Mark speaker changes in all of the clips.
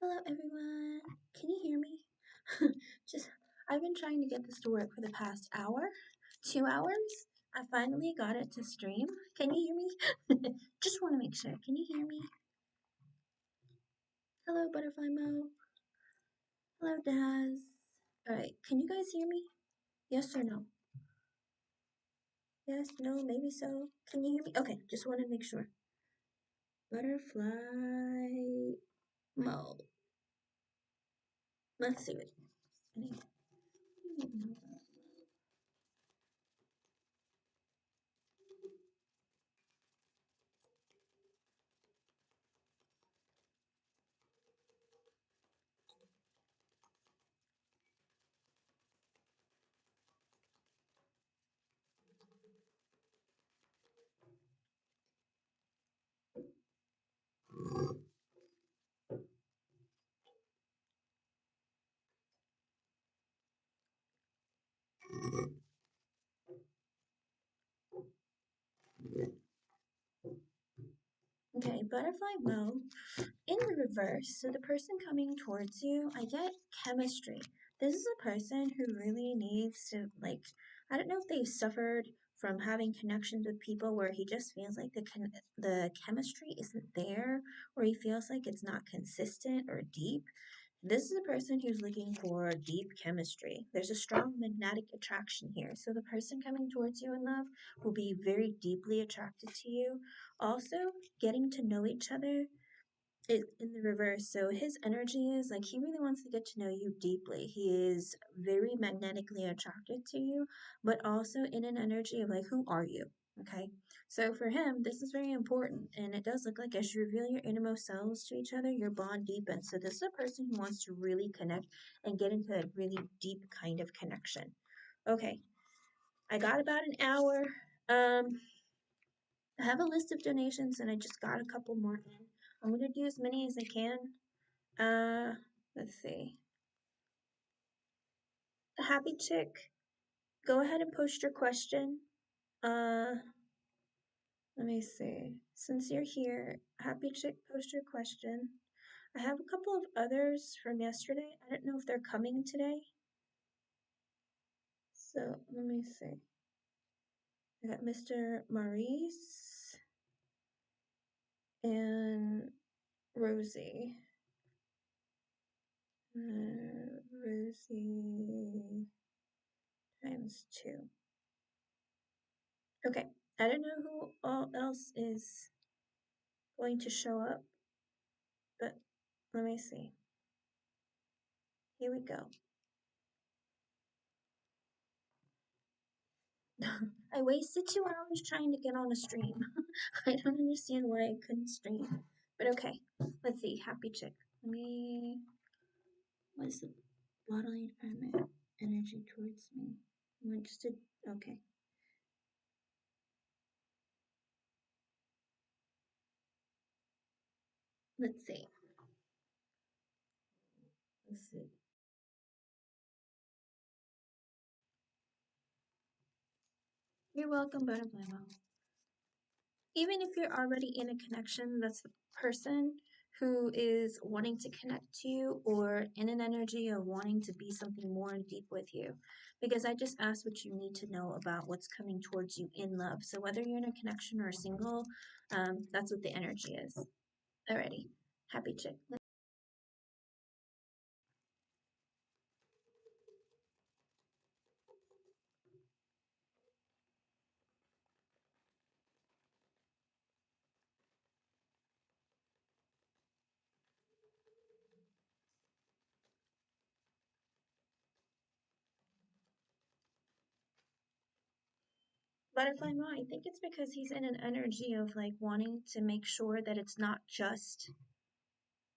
Speaker 1: Hello everyone. Can you hear me? I've been trying to get this to work for the past hour, 2 hours. I finally got it to stream. Can you hear me? Just want to make sure. Can you hear me? Hello Butterfly Mo. Hello Daz. Alright, can you guys hear me? Yes or no? Yes, no, maybe so. Can you hear me? Okay, just want to make sure. Butterfly Mo. Let's see it. Okay, Butterfly Mo. In the reverse, so the person coming towards you, I get chemistry. This is a person who really needs to, like, I don't know if they've suffered from having connections with people where he just feels like the chemistry isn't there, or he feels like it's not consistent or deep. This is a person who's looking for deep chemistry. There's a strong magnetic attraction here. So the person coming towards you in love will be very deeply attracted to you. Also, getting to know each other is in the reverse. So his energy is like he really wants to get to know you deeply. He is very magnetically attracted to you, but also in an energy of like, who are you? Okay. So for him, this is very important. And it does look like as you reveal your innermost selves to each other, your bond deepens. So this is a person who wants to really connect and get into a really deep kind of connection. Okay. I got about an hour. I have a list of donations and I just got a couple more in. I'm going to do as many as I can. Let's see. Happy Chick, go ahead and post your question. Let me see. Since you're here, Happy Chick, post your question. I have a couple of others from yesterday. I don't know if they're coming today. So let me see. I got Mr. Maurice and Rosie. Rosie times 2. Okay, I don't know who all else is going to show up, but let me see. Here we go. I wasted 2 hours trying to get on a stream. I don't understand why I couldn't stream. But okay, let's see. Happy Chick. Let me. What's the bodily energy towards me? I'm interested. Okay. Let's see. Let's see. You're welcome, Butterfly Mom. Even if you're already in a connection, that's the person who is wanting to connect to you or in an energy of wanting to be something more deep with you. Because I just asked what you need to know about what's coming towards you in love. So whether you're in a connection or single, that's what the energy is. Alrighty. Happy Chick. Butterfly Mo, I think it's because he's in an energy of like wanting to make sure that it's not just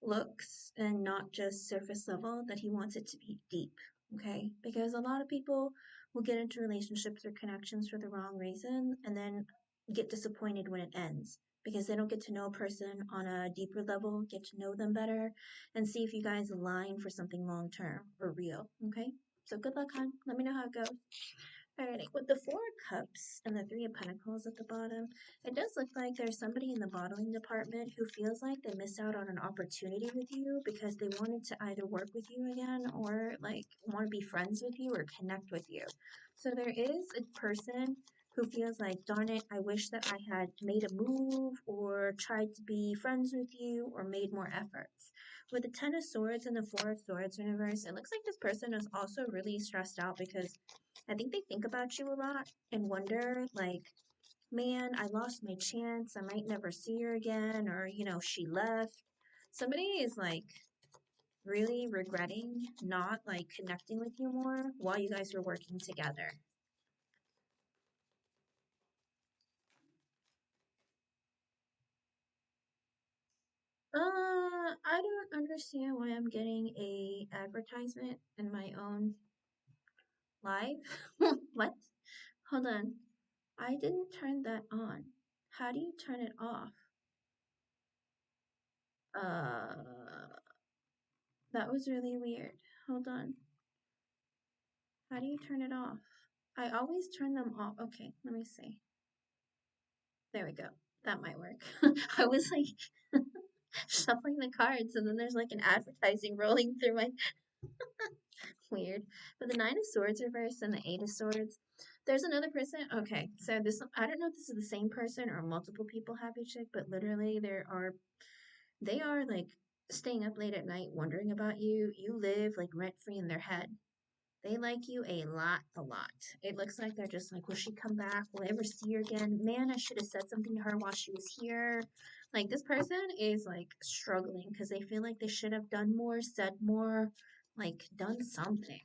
Speaker 1: looks and not just surface level, that he wants it to be deep. Okay, because a lot of people will get into relationships or connections for the wrong reason and then get disappointed when it ends because they don't get to know a person on a deeper level, get to know them better, and see if you guys align for something long term or real. Okay, so good luck, hon. Let me know how it goes. Alrighty, with the Four of Cups and the Three of Pentacles at the bottom, it does look like there's somebody in the bottling department who feels like they missed out on an opportunity with you because they wanted to either work with you again or like want to be friends with you or connect with you. So there is a person who feels like, darn it, I wish that I had made a move or tried to be friends with you or made more efforts. With the Ten of Swords and the Four of Swords universe, it looks like this person is also really stressed out because I think they think about you a lot and wonder, like, man, I lost my chance. I might never see her again, or, she left. Somebody is like really regretting not like connecting with you more while you guys were working together. I don't understand why I'm getting a advertisement in my own live. What? Hold on. I didn't turn that on. How do you turn it off? That was really weird. Hold on. How do you turn it off? I always turn them off. Okay, let me see. There we go. That might work. I was like shuffling the cards and then there's like an advertising rolling through my weird. But the Nine of Swords reverse and the Eight of Swords. There's another person. Okay, so this I don't know if this is the same person or multiple people have each chick, but literally they are like staying up late at night wondering about you. You live like rent free in their head. They like you a lot, a lot. It looks like they're just like, will she come back? Will I ever see her again? Man, I should have said something to her while she was here. Like, this person is like struggling because they feel like they should have done more, said more, like, done something.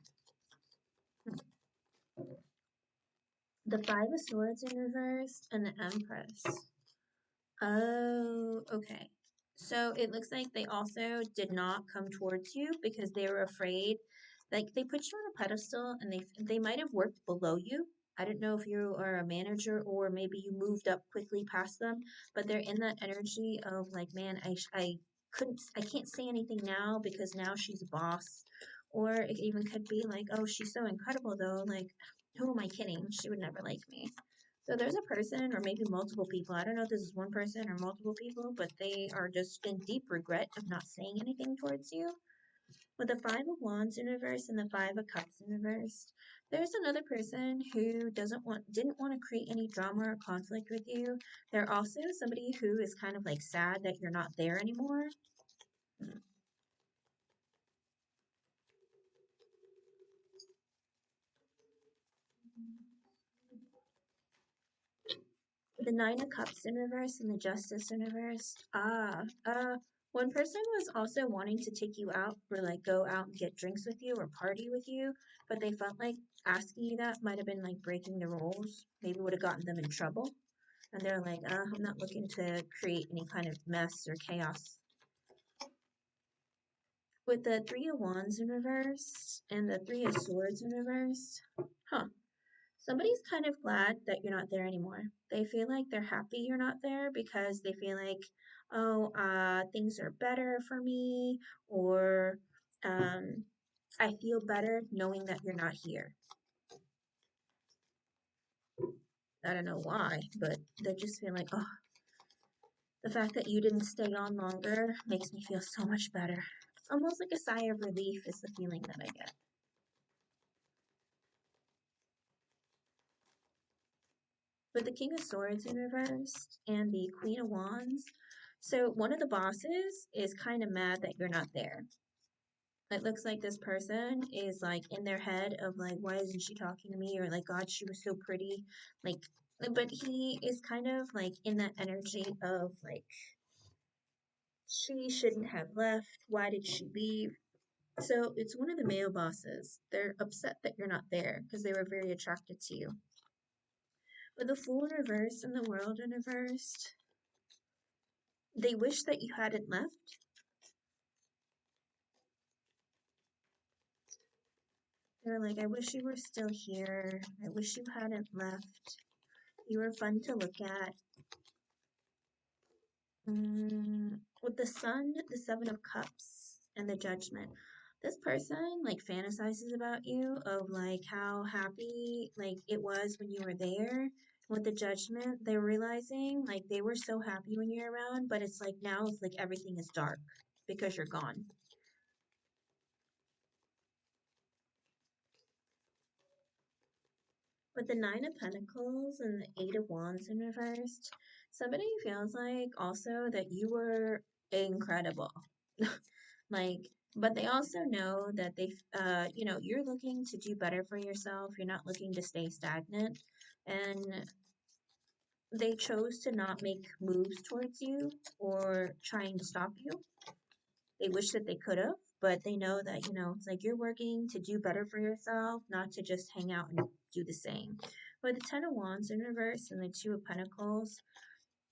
Speaker 1: The Five of Swords in reverse and the Empress. Oh, okay. So it looks like they also did not come towards you because they were afraid. Like they put you on a pedestal and they might have worked below you. I don't know if you are a manager or maybe you moved up quickly past them, but they're in that energy of like, man, I can't say anything now because now she's a boss. Or it even could be like, oh, she's so incredible though. Like, who am I kidding? She would never like me. So there's a person, or maybe multiple people. I don't know if this is one person or multiple people, but they are just in deep regret of not saying anything towards you. With the Five of Wands in reverse and the Five of Cups in reverse, there's another person who didn't want to create any drama or conflict with you. They're also somebody who is kind of like sad that you're not there anymore. The Nine of Cups in reverse and the Justice in reverse. One person was also wanting to take you out or like go out and get drinks with you or party with you, but they felt like asking you that might have been like breaking the rules. Maybe would have gotten them in trouble. And they're like, I'm not looking to create any kind of mess or chaos. With the Three of Wands in reverse and the Three of Swords in reverse, huh? Somebody's kind of glad that you're not there anymore. They feel like they're happy you're not there because they feel like, oh, things are better for me, or um, I feel better knowing that you're not here. I don't know why, but they just feel like, oh, the fact that you didn't stay on longer makes me feel so much better. It's almost like a sigh of relief is the feeling that I get. With the King of Swords in reverse and the Queen of Wands. So one of the bosses is kind of mad that you're not there. It looks like this person is like in their head of like, why isn't she talking to me? Or like, God, she was so pretty. Like, but he is kind of like in that energy of like, she shouldn't have left. Why did she leave? So it's one of the male bosses. They're upset that you're not there because they were very attracted to you. With the Fool in reverse and the World in reverse, they wish that you hadn't left. They're like, I wish you were still here. I wish you hadn't left. You were fun to look at. With the Sun, the Seven of Cups, and the Judgment. This person like fantasizes about you of like how happy like it was when you were there with the judgment. They're realizing like they were so happy when you're around, but it's like now it's like everything is dark because you're gone. With the Nine of Pentacles and the Eight of Wands in reversed, somebody feels like also that you were incredible. Like, but they also know that you're looking to do better for yourself. You're not looking to stay stagnant. And they chose to not make moves towards you or trying to stop you. They wish that they could have, but they know that, it's like you're working to do better for yourself, not to just hang out and do the same. With the Ten of Wands in reverse and the Two of Pentacles,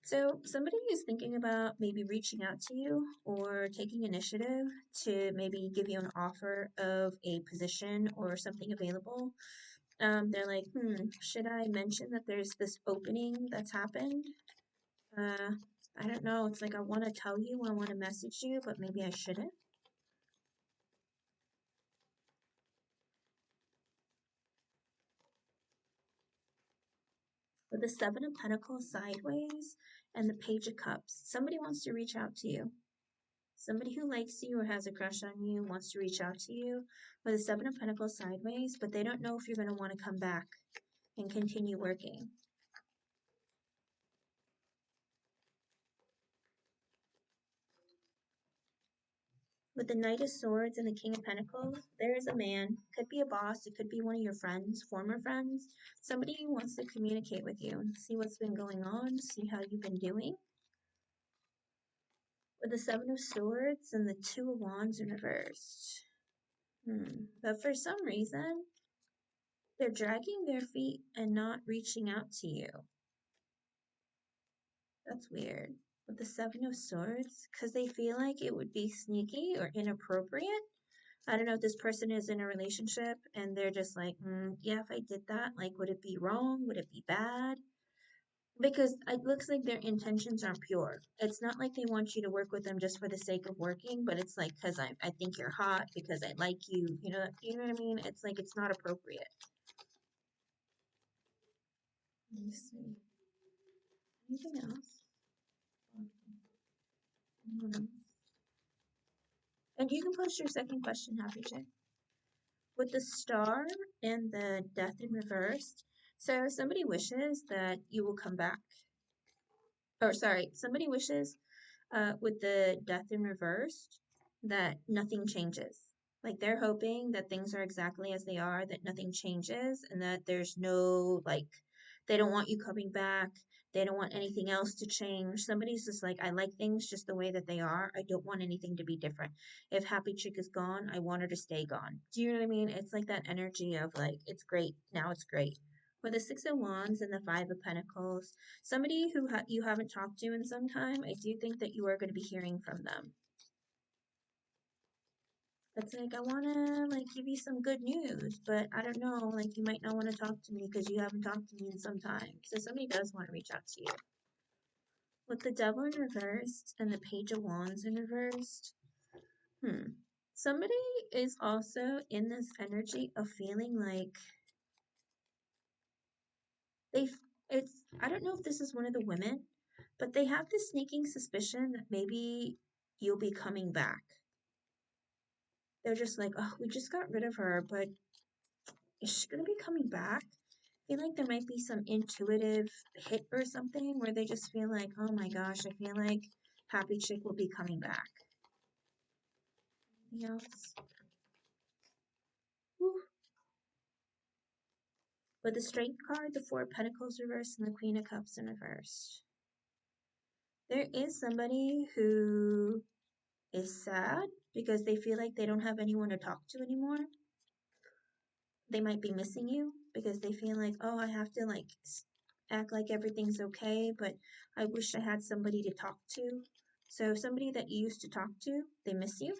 Speaker 1: so somebody is thinking about maybe reaching out to you or taking initiative to maybe give you an offer of a position or something available. They're like, should I mention that there's this opening that's happened? Uh, I don't know. It's like I want to tell you, I want to message you, but maybe I shouldn't. With the Seven of Pentacles sideways and the Page of Cups, somebody wants to reach out to you. Somebody who likes you or has a crush on you wants to reach out to you with a Seven of Pentacles sideways, but they don't know if you're going to want to come back and continue working. With the Knight of Swords and the King of Pentacles, there is a man, could be a boss, it could be one of your friends, former friends, somebody who wants to communicate with you and see what's been going on, see how you've been doing. With the Seven of Swords and the Two of Wands in reverse. But for some reason, they're dragging their feet and not reaching out to you. That's weird. With the Seven of Swords, because they feel like it would be sneaky or inappropriate. I don't know if this person is in a relationship and they're just like, yeah, if I did that, like, would it be wrong? Would it be bad? Because it looks like their intentions aren't pure. It's not like they want you to work with them just for the sake of working, but it's like, because I think you're hot, because I like you, you know what I mean? It's like, it's not appropriate. Let me see. Anything else? And you can post your second question, Happy Chick. With the Star and the Death in reversed, so somebody wishes that you will come back. Or sorry, somebody wishes with the Death in reversed that nothing changes. Like they're hoping that things are exactly as they are, that nothing changes, and that there's no like they don't want you coming back. They don't want anything else to change. Somebody's just like, I like things just the way that they are. I don't want anything to be different. If Happy Chick is gone, I want her to stay gone. Do you know what I mean? It's like that energy of like, it's great. Now it's great. With the Six of Wands and the Five of Pentacles, somebody who you haven't talked to in some time, I do think that you are going to be hearing from them. It's like, I want to like give you some good news, but I don't know, like you might not want to talk to me because you haven't talked to me in some time. So somebody does want to reach out to you. With the Devil in reversed and the Page of Wands in reversed, somebody is also in this energy of feeling like I don't know if this is one of the women, but they have this sneaking suspicion that maybe you'll be coming back. They're just like, oh, we just got rid of her, but is she going to be coming back? I feel like there might be some intuitive hit or something where they just feel like, oh my gosh, I feel like Happy Chick will be coming back. Anything else? Whew. With the Strength card, the Four of Pentacles reversed, and the Queen of Cups in reverse. There is somebody who is sad because they feel like they don't have anyone to talk to anymore. They might be missing you because they feel like, oh, I have to like act like everything's okay, but I wish I had somebody to talk to. So somebody that you used to talk to, they miss you.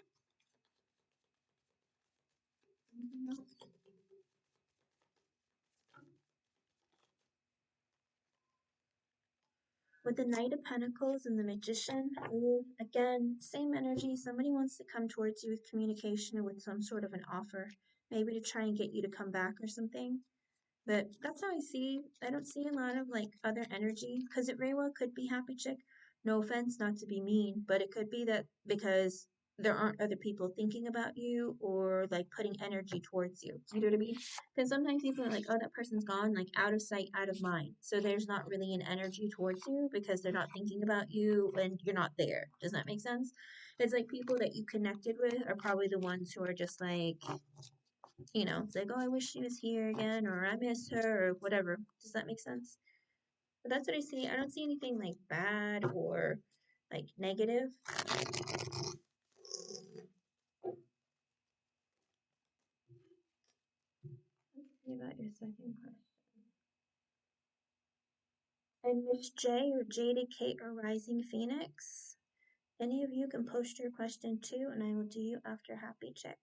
Speaker 1: With the Knight of Pentacles and the Magician, ooh, again, same energy. Somebody wants to come towards you with communication or with some sort of an offer, maybe to try and get you to come back or something. But that's how I see. I don't see a lot of like other energy because it very well could be happy chick. No offense, not to be mean, but it could be that because there aren't other people thinking about you or like putting energy towards you. You know what I mean? Because sometimes people are like, oh, that person's gone, like out of sight, out of mind. So there's not really an energy towards you because they're not thinking about you and you're not there. Does that make sense? It's like people that you connected with are probably the ones who are just like, it's like, oh, I wish she was here again, or I miss her, or whatever. Does that make sense? But that's what I see. I don't see anything like bad or like negative. Let's see about your second question. And Miss J or Jaded Kate or Rising Phoenix. Any of you can post your question too, and I will do you after Happy Chick.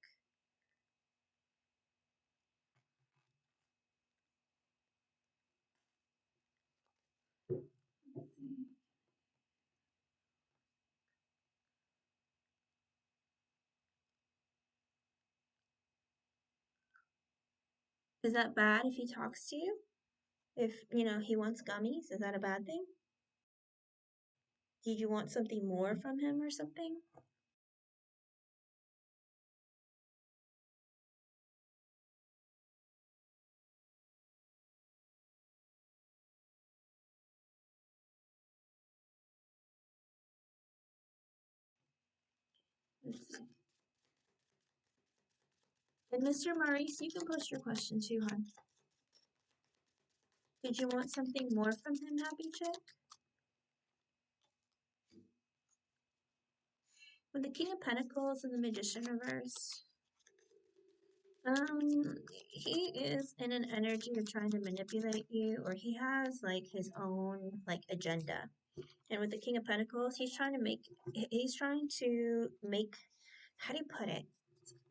Speaker 1: Is that bad if he talks to you? If, he wants gummies, is that a bad thing? Did you want something more from him or something? Let's see. And Mr. Maurice, you can post your question too, hon. Did you want something more from him, Happy Chick? With the King of Pentacles and the Magician reverse, he is in an energy of trying to manipulate you, or he has like his own like agenda. And with the King of Pentacles, he's trying to make, how do you put it?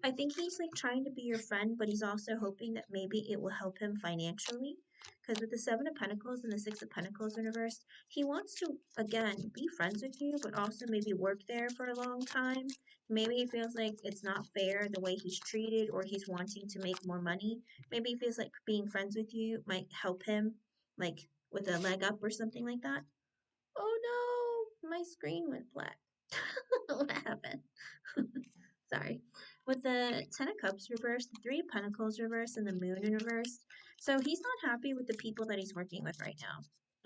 Speaker 1: I think he's like trying to be your friend, but he's also hoping that maybe it will help him financially. Because with the Seven of Pentacles and the Six of Pentacles in reverse, he wants to, again, be friends with you, but also maybe work there for a long time. Maybe he feels like it's not fair the way he's treated, or he's wanting to make more money. Maybe he feels like being friends with you might help him, like with a leg up or something like that. Oh no, my screen went black. What happened? Sorry. With the Ten of Cups reversed, the Three of Pentacles reversed, and the Moon in reverse. So he's not happy with the people that he's working with right now.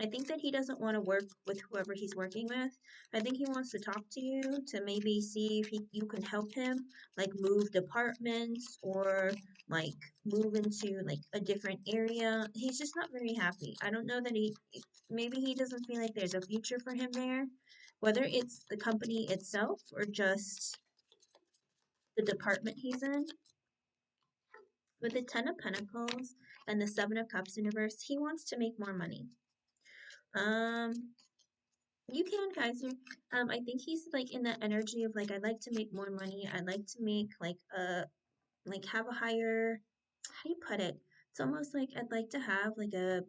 Speaker 1: I think that he doesn't want to work with whoever he's working with. I think he wants to talk to you to maybe see if you can help him, like move departments or like move into like a different area. He's just not very happy. I don't know that maybe he doesn't feel like there's a future for him there, whether it's the company itself or just the department he's in. With the Ten of Pentacles and the Seven of Cups in reverse, he wants to make more money. You can, Kaiser. I think he's like in that energy of like, I'd like to make more money. I'd like to make like have a higher, how do you put it? It's almost like I'd like to have like a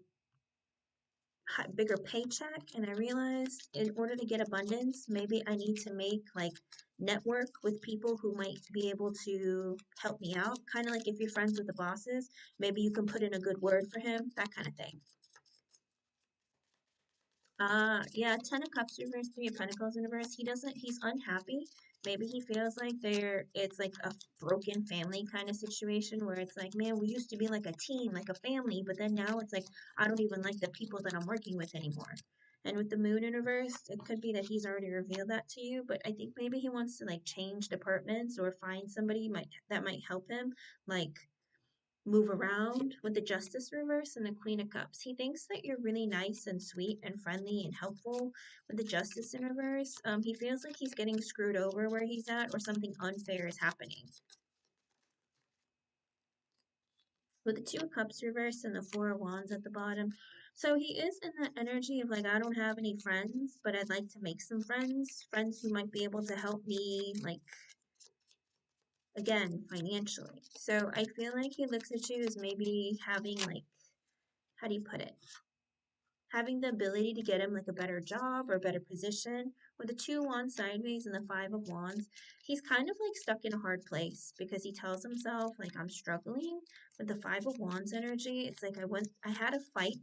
Speaker 1: bigger paycheck, and I realized in order to get abundance, maybe I need to make like network with people who might be able to help me out. Kind of like if you're friends with the bosses, maybe you can put in a good word for him, that kind of thing. Yeah, Ten of Cups reverse, Three of Pentacles in reverse. He's unhappy. Maybe he feels like it's like a broken family kind of situation where it's like, man, we used to be like a team, like a family, but then now it's like, I don't even like the people that I'm working with anymore. And with the Moon in reverse, it could be that he's already revealed that to you, but I think maybe he wants to like change departments or find somebody that might help him, like move around. With the Justice reverse and the Queen of Cups. He thinks that you're really nice and sweet and friendly and helpful. With the Justice in reverse, he feels like he's getting screwed over where he's at, or something unfair is happening. With the Two of Cups reverse and the Four of Wands at the bottom. So he is in that energy of like, I don't have any friends, but I'd like to make some friends who might be able to help me, like, again, financially. So I feel like he looks at you as maybe having like, how do you put it? having the ability to get him like a better job or a better position. With the 2 wands sideways and the 5 of wands, he's kind of like stuck in a hard place because he tells himself like, I'm struggling. With the 5 of wands energy, it's like I had a fight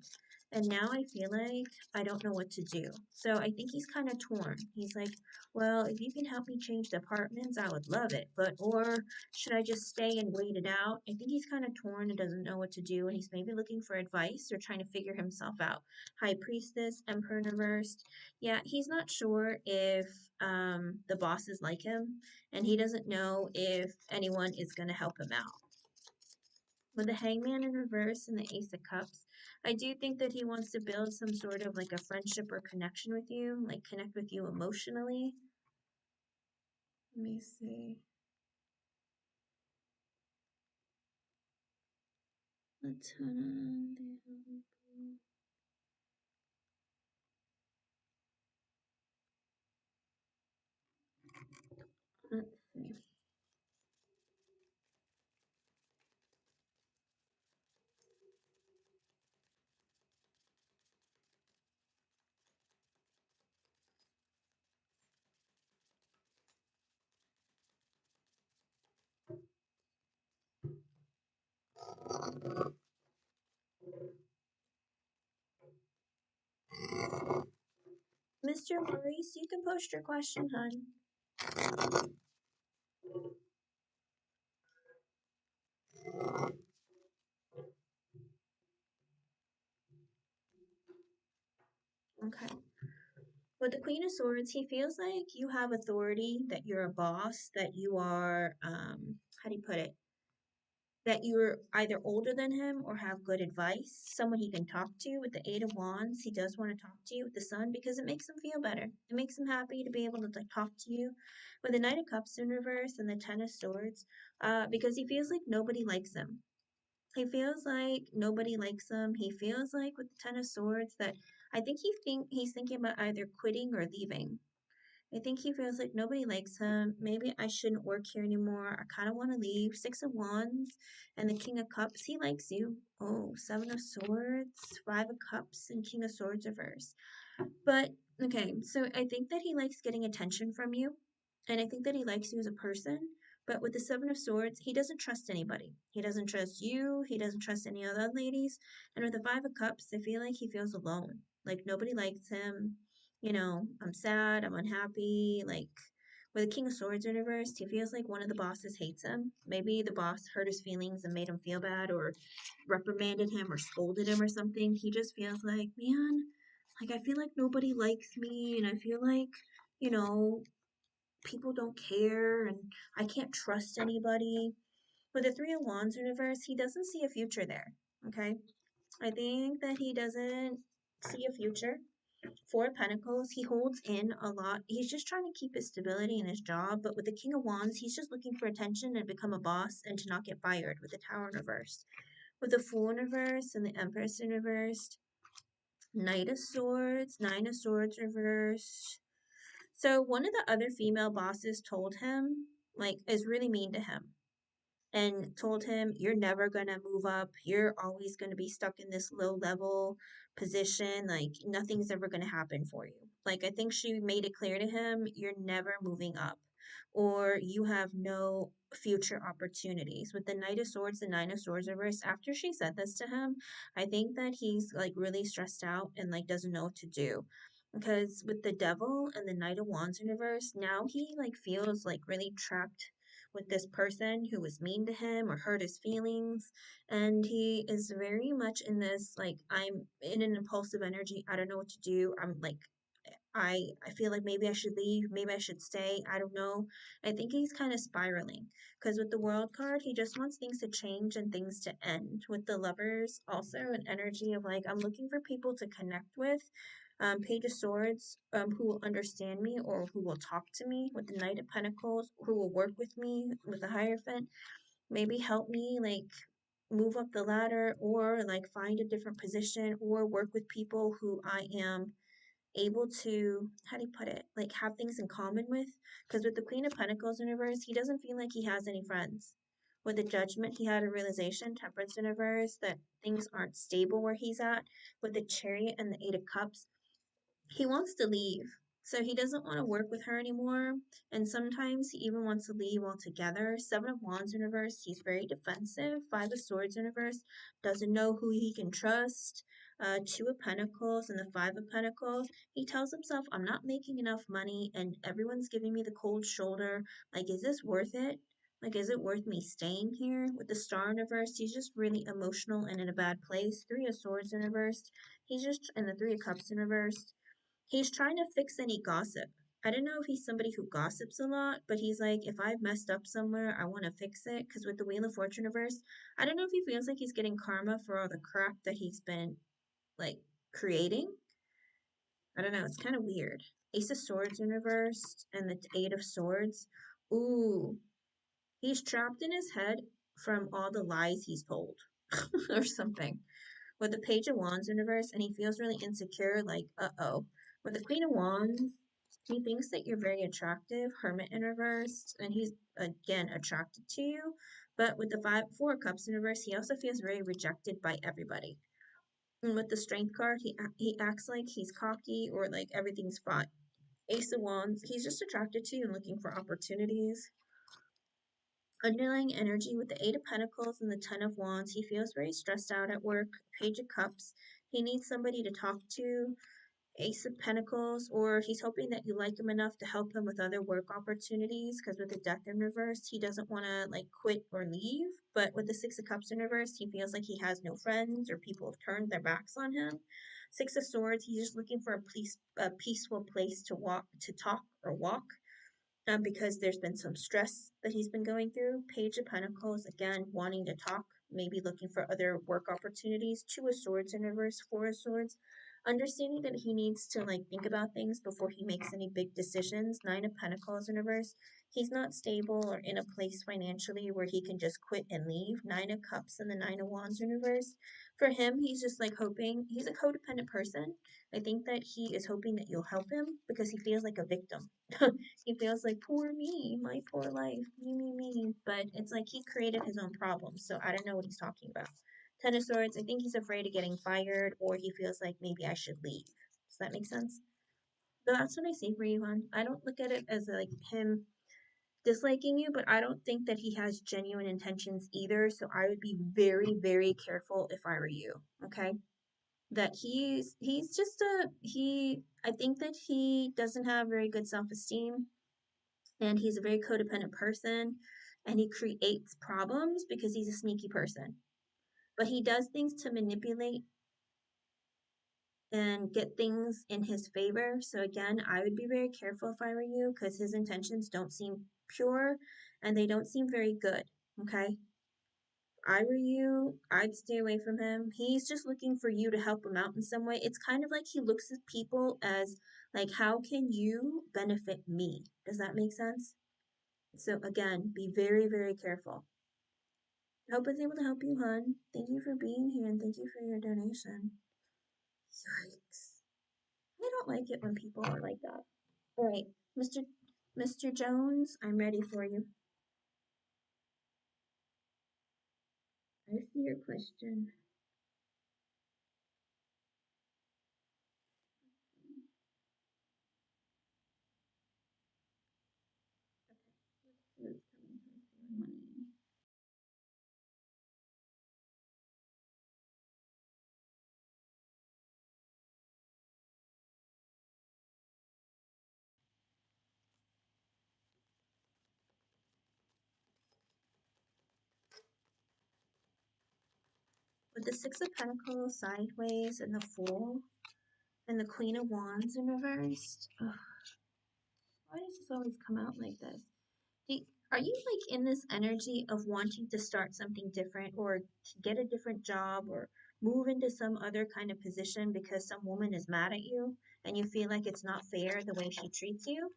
Speaker 1: and now I feel like I don't know what to do. So I think he's kind of torn. He's like, well, if you can help me change the apartments, I would love it. But, or should I just stay and wait it out? I think he's kind of torn and doesn't know what to do. And he's maybe looking for advice or trying to figure himself out. High Priestess, Emperor reversed. Yeah, he's not sure if the bosses like him. And he doesn't know if anyone is going to help him out. With the Hangman in reverse and the Ace of Cups, I do think that he wants to build some sort of like a friendship or connection with you, like connect with you emotionally. Let me see. Let's see. Mr. Maurice, you can post your question, hon. Okay. With the Queen of Swords, he feels like you have authority, that you're a boss, that you are, how do you put it? That you're either older than him or have good advice, someone he can talk to. With the 8 of wands, he does want to talk to you with the Sun because it makes him feel better. It makes him happy to be able to like, talk to you. With the Knight of Cups in reverse and the 10 of swords, because he feels like nobody likes him. He feels like nobody likes him. He feels like with the 10 of swords that I think he's thinking about either quitting or leaving. I think he feels like nobody likes him. Maybe I shouldn't work here anymore. I kind of want to leave. 6 of wands and the King of Cups. He likes you. Oh, 7 of swords, 5 of cups, and King of Swords reverse. But okay, so I think that he likes getting attention from you, and I think that he likes you as a person. But with the 7 of swords, he doesn't trust anybody. He doesn't trust you. He doesn't trust any other ladies. And with the 5 of cups, I feel like he feels alone. Like nobody likes him. You know, I'm sad. I'm unhappy. Like with the King of Swords in reverse, he feels like one of the bosses hates him. Maybe the boss hurt his feelings and made him feel bad, or reprimanded him, or scolded him, or something. He just feels like, man, like, I feel like nobody likes me, and I feel like, you know, people don't care, and I can't trust anybody. With the 3 of wands in reverse, he doesn't see a future there, okay? I think that he doesn't see a future. 4 of pentacles, he holds in a lot. He's just trying to keep his stability in his job, but with the King of Wands, he's just looking for attention and become a boss and to not get fired with the Tower in reverse. With the Fool in reverse and the Empress in reverse, Knight of Swords, 9 of Swords reversed. So one of the other female bosses told him, like, is really mean to him and told him, you're never going to move up. You're always going to be stuck in this low level position. Like, nothing's ever going to happen for you. Like, I think she made it clear to him, you're never moving up, or you have no future opportunities. With the Knight of Swords, the 9 of Swords reverse, after she said this to him, I think that he's like really stressed out and like doesn't know what to do. Because with the Devil and the Knight of Wands in reverse, now he like feels like really trapped with this person who was mean to him or hurt his feelings. And he is very much in this, like, I'm in an impulsive energy. I don't know what to do. I'm like, I feel like maybe I should leave, maybe I should stay. I don't know. I think he's kind of spiraling because with the World card, he just wants things to change and things to end. With the Lovers, also an energy of like, I'm looking for people to connect with. Page of Swords, who will understand me or who will talk to me. With the Knight of Pentacles, who will work with me. With the Hierophant, maybe help me like move up the ladder or like find a different position or work with people who I am able to, how do you put it, like have things in common with. Because with the Queen of Pentacles in reverse, he doesn't feel like he has any friends With the Judgment, he had a realization, Temperance in reverse, that things aren't stable where he's at. With the Chariot and the Eight of Cups, he wants to leave. So he doesn't want to work with her anymore. And sometimes he even wants to leave altogether. Seven of Wands in reverse, he's very defensive. Five of Swords in reverse, doesn't know who he can trust. Two of Pentacles and the Five of Pentacles. He tells himself, I'm not making enough money and everyone's giving me the cold shoulder. Like, is this worth it? Like, is it worth me staying here? With the Star in reverse, he's just really emotional and in a bad place. Three of Swords in reverse. He's just, and the Three of Cups in reverse. He's trying to fix any gossip. I don't know if he's somebody who gossips a lot, but he's like, if I've messed up somewhere, I want to fix it. Because with the Wheel of Fortune reverse, I don't know if he feels like he's getting karma for all the crap that he's been, like, creating. I don't know. It's kind of weird. Ace of Swords in reverse and the Eight of Swords. Ooh, he's trapped in his head from all the lies he's told or something. With the Page of Wands in reverse, and he feels really insecure, like, uh-oh. With the Queen of Wands, he thinks that you're very attractive, Hermit in reverse, and he's, again, attracted to you. But with the Four of Cups in reverse, he also feels very rejected by everybody. And with the Strength card, he acts like he's cocky or like everything's fine. Ace of Wands, he's just attracted to you and looking for opportunities. Underlying energy with the Eight of Pentacles and the Ten of Wands, he feels very stressed out at work. Page of Cups, he needs somebody to talk to. Ace of Pentacles, or he's hoping that you like him enough to help him with other work opportunities, because with the Death in reverse, he doesn't want to like quit or leave. But with the Six of Cups in reverse, he feels like he has no friends or people have turned their backs on him. Six of Swords, he's just looking for a peaceful place to talk or walk, because there's been some stress that he's been going through. Page of Pentacles, again, wanting to talk, maybe looking for other work opportunities. Two of Swords in reverse, Four of Swords, understanding that he needs to like think about things before he makes any big decisions. Nine of Pentacles in reverse, he's not stable or in a place financially where he can just quit and leave. Nine of Cups and the Nine of Wands in reverse. For him, he's just like hoping, he's a codependent person. I think that he is hoping that you'll help him because he feels like a victim. He feels like, poor me, my poor life, me. But it's like he created his own problems, so I don't know what he's talking about. Ten of Swords, I think he's afraid of getting fired, or he feels like maybe I should leave. Does that make sense? So that's what I see for you, hon. I don't look at it as like him disliking you, but I don't think that he has genuine intentions either, so I would be very, very careful if I were you, okay? That he's just I think that he doesn't have very good self-esteem, and he's a very codependent person, and he creates problems because he's a sneaky person. But he does things to manipulate and get things in his favor. So again, I would be very careful if I were you, because his intentions don't seem pure and they don't seem very good. Okay? If I were you, I'd stay away from him. He's just looking for you to help him out in some way. It's kind of like he looks at people as like, how can you benefit me? Does that make sense? So again, be very, very careful. I hope I was able to help you, hon. Thank you for being here and thank you for your donation. Yikes. I don't like it when people are like that. All right, Mr. Jones, I'm ready for you. I see your question. Okay, let's see what's coming for money. With the Six of Pentacles sideways and the Fool and the Queen of Wands in reverse. Ugh, why does this always come out like this? Are you like in this energy of wanting to start something different or to get a different job or move into some other kind of position because some woman is mad at you and you feel like it's not fair the way she treats you?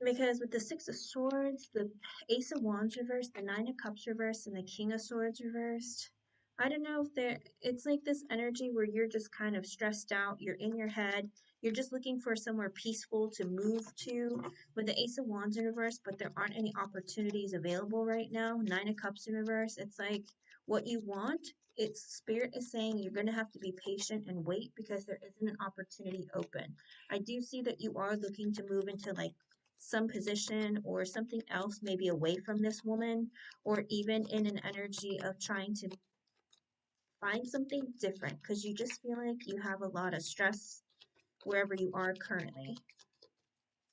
Speaker 1: Because with the Six of Swords, the Ace of Wands reversed, the Nine of Cups reversed, and the King of Swords reversed, I don't know if it's like this energy where you're just kind of stressed out, you're in your head, You're just looking for somewhere peaceful to move to with the Ace of Wands in reverse, but there aren't any opportunities available right now. Nine of Cups in reverse. It's like what you want. It's Spirit is saying you're going to have to be patient and wait because there isn't an opportunity open. I do see that you are looking to move into like some position or something else, maybe away from this woman, or even in an energy of trying to find something different because you just feel like you have a lot of stress wherever you are currently.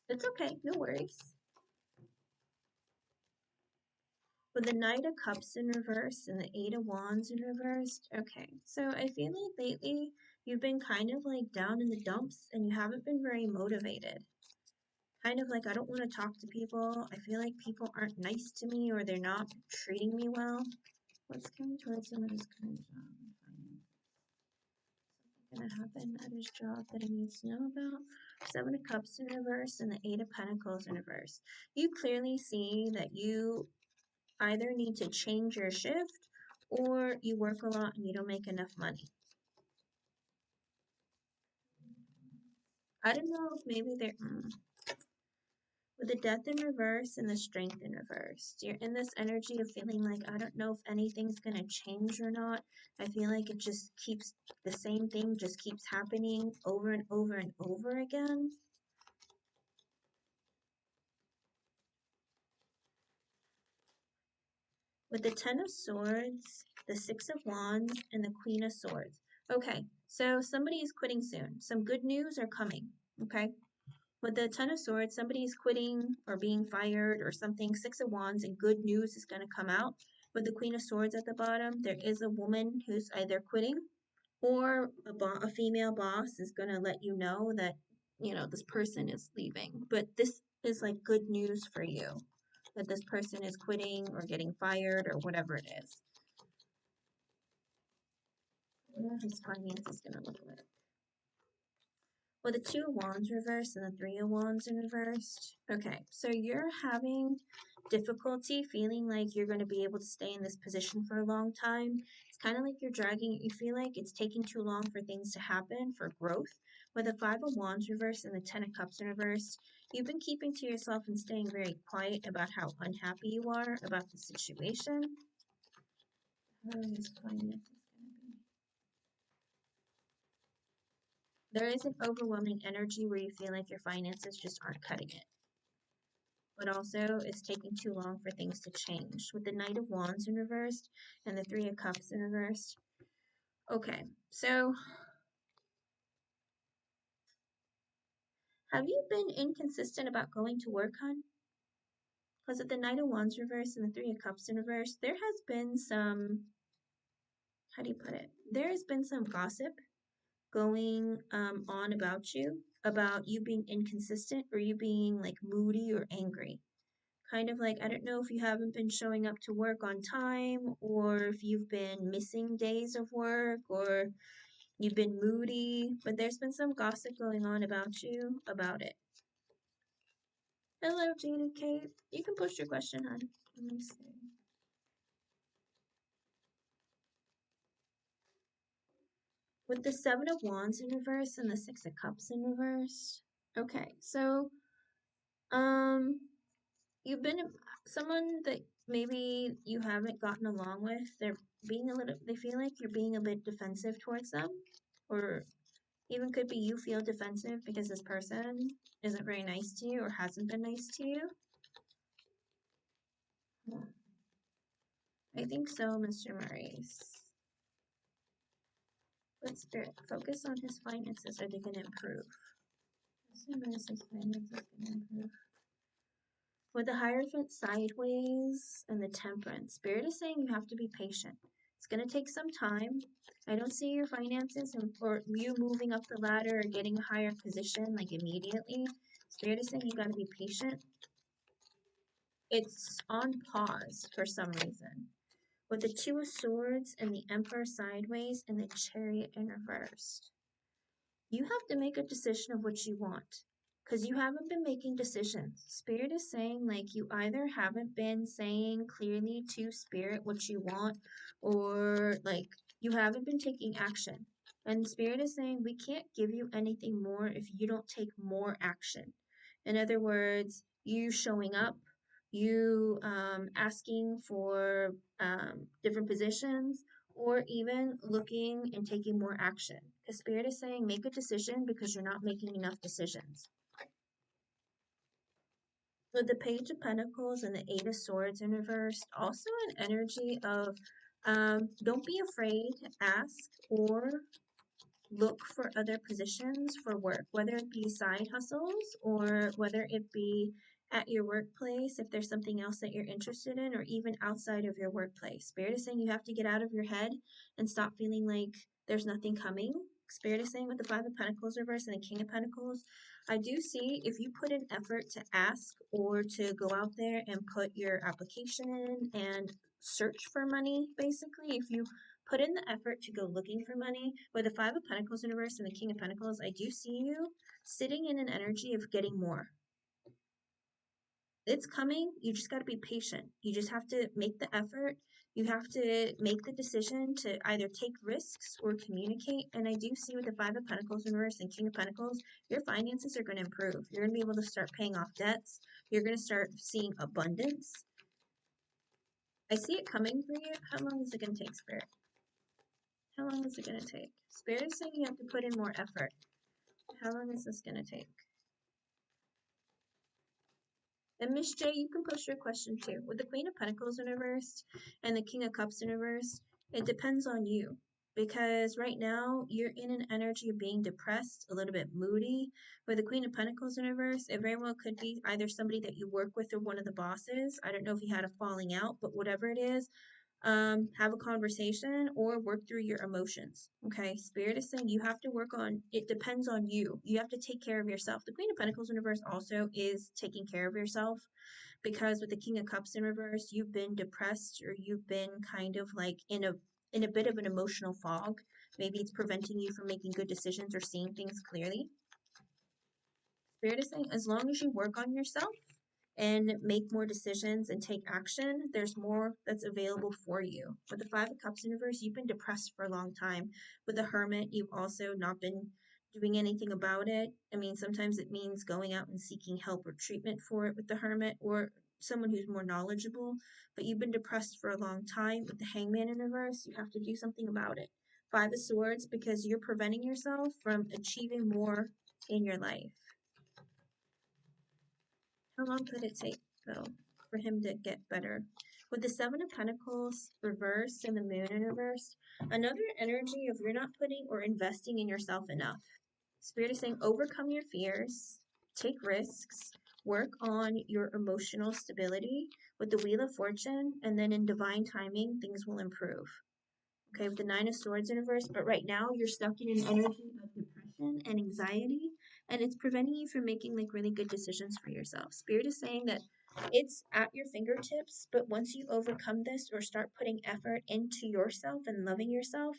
Speaker 1: It's okay, no worries. With the Knight of Cups in reverse and the Eight of Wands in reverse, okay, so I feel like lately you've been kind of like down in the dumps and you haven't been very motivated. Kind of like, I don't want to talk to people. I feel like people aren't nice to me or they're not treating me well. What's coming towards him at his current job and finance? Something gonna happen at his job that he needs to know about. Seven of Cups in reverse and the Eight of Pentacles in reverse. You clearly see that you either need to change your shift or you work a lot and you don't make enough money. I don't know if maybe they're with the Death in reverse and the Strength in reverse. You're in this energy of feeling like, I don't know if anything's going to change or not. I feel like it just keeps, the same thing just keeps happening over and over and over again. With the Ten of Swords, the Six of Wands, and the Queen of Swords. Okay, so somebody is quitting soon. Some good news are coming, okay? With the Ten of Swords, somebody is quitting or being fired or something. Six of Wands and good news is going to come out. With the Queen of Swords at the bottom, there is a woman who's either quitting or a female boss is going to let you know that, you know, this person is leaving. But this is like good news for you, that this person is quitting or getting fired or whatever it is. What are his finances going to look like? With the Two of Wands reversed and the Three of Wands in reversed. Okay, so you're having difficulty feeling like you're going to be able to stay in this position for a long time. It's kind of like you're dragging, you feel like it's taking too long for things to happen, for growth. With the Five of Wands reversed and the Ten of Cups in reversed, you've been keeping to yourself and staying very quiet about how unhappy you are about the situation. How are his finances going to be? There is an overwhelming energy where you feel like your finances just aren't cutting it. But also it's taking too long for things to change. With the Knight of Wands in reversed and the Three of Cups in reversed. Okay, so have you been inconsistent about going to work, hon? Because with the Knight of Wands reversed and the Three of Cups in reversed, there has been some, how do you put it? There has been some gossip going on about you being inconsistent or you being like moody or angry. Kind of like, I don't know if you haven't been showing up to work on time or if you've been missing days of work or you've been moody, but there's been some gossip going on about you about it. Hello, Jade Kate. You can post your question, hon. Let me see. With the Seven of Wands in reverse and the Six of Cups in reverse. Okay, so, you've been someone that maybe you haven't gotten along with. They feel like you're being a bit defensive towards them, or even could be you feel defensive because this person isn't very nice to you or hasn't been nice to you. I think so, Mr. Maurice. But Spirit, focus on his finances. Are they going to improve? Mr. Maurice's finances going to improve. With the Hierophant sideways and the Temperance, Spirit is saying you have to be patient. It's going to take some time. I don't see your finances or you moving up the ladder or getting a higher position like immediately. Spirit is saying you got to be patient. It's on pause for some reason. With the Two of Swords and the Emperor sideways and the Chariot in reverse. You have to make a decision of what you want because you haven't been making decisions. Spirit is saying like you either haven't been saying clearly to Spirit what you want or like you haven't been taking action. And the Spirit is saying, we can't give you anything more if you don't take more action. In other words, you showing up, you asking for different positions, or even looking and taking more action. Because Spirit is saying, make a decision because you're not making enough decisions. With the Page of Pentacles and the Eight of Swords in reverse, also an energy of don't be afraid to ask or look for other positions for work, whether it be side hustles or whether it be at your workplace, if there's something else that you're interested in, or even outside of your workplace. Spirit is saying you have to get out of your head and stop feeling like there's nothing coming. Spirit is saying with the Five of Pentacles reverse and the King of Pentacles, I do see if you put an effort to ask or to go out there and put your application in and search for money, basically, if you put in the effort to go looking for money. With the Five of Pentacles in reverse and the King of Pentacles, I do see you sitting in an energy of getting more. It's coming. You just got to be patient. You just have to make the effort. You have to make the decision to either take risks or communicate. And I do see with the Five of Pentacles in reverse and King of Pentacles, your finances are going to improve. You're going to be able to start paying off debts. You're going to start seeing abundance. I see it coming for you. How long is it going to take, Spirit? How long is it going to take? Spirit is saying you have to put in more effort. How long is this going to take? And Miss J, you can post your question too. With the Queen of Pentacles in reverse and the King of Cups in reverse, it depends on you. Because right now, you're in an energy of being depressed, a little bit moody. With the Queen of Pentacles in reverse, it very well could be either somebody that you work with or one of the bosses. I don't know if you had a falling out, but whatever it is, have a conversation or work through your emotions. Okay, Spirit is saying you have to work on it, depends on you. You have to take care of yourself. The Queen of Pentacles in reverse also is taking care of yourself, because with the King of Cups in reverse, you've been depressed, or you've been kind of like in a bit of an emotional fog. Maybe it's preventing you from making good decisions or seeing things clearly. Spirit is saying as long as you work on yourself and make more decisions and take action, there's more that's available for you. With the Five of Cups in reverse, you've been depressed for a long time. With the Hermit, you've also not been doing anything about it. I mean, sometimes it means going out and seeking help or treatment for it with the Hermit or someone who's more knowledgeable, but you've been depressed for a long time. With the Hangman in reverse, you have to do something about it. Five of Swords, because you're preventing yourself from achieving more in your life. How long could it take, though, for him to get better? With the Seven of Pentacles reversed and the Moon in reverse, another energy of you're not putting or investing in yourself enough. Spirit is saying overcome your fears, take risks, work on your emotional stability with the Wheel of Fortune, and then in divine timing, things will improve. Okay, with the Nine of Swords in reverse, but right now you're stuck in an energy of depression and anxiety, and it's preventing you from making like really good decisions for yourself. Spirit is saying that it's at your fingertips, but once you overcome this or start putting effort into yourself and loving yourself,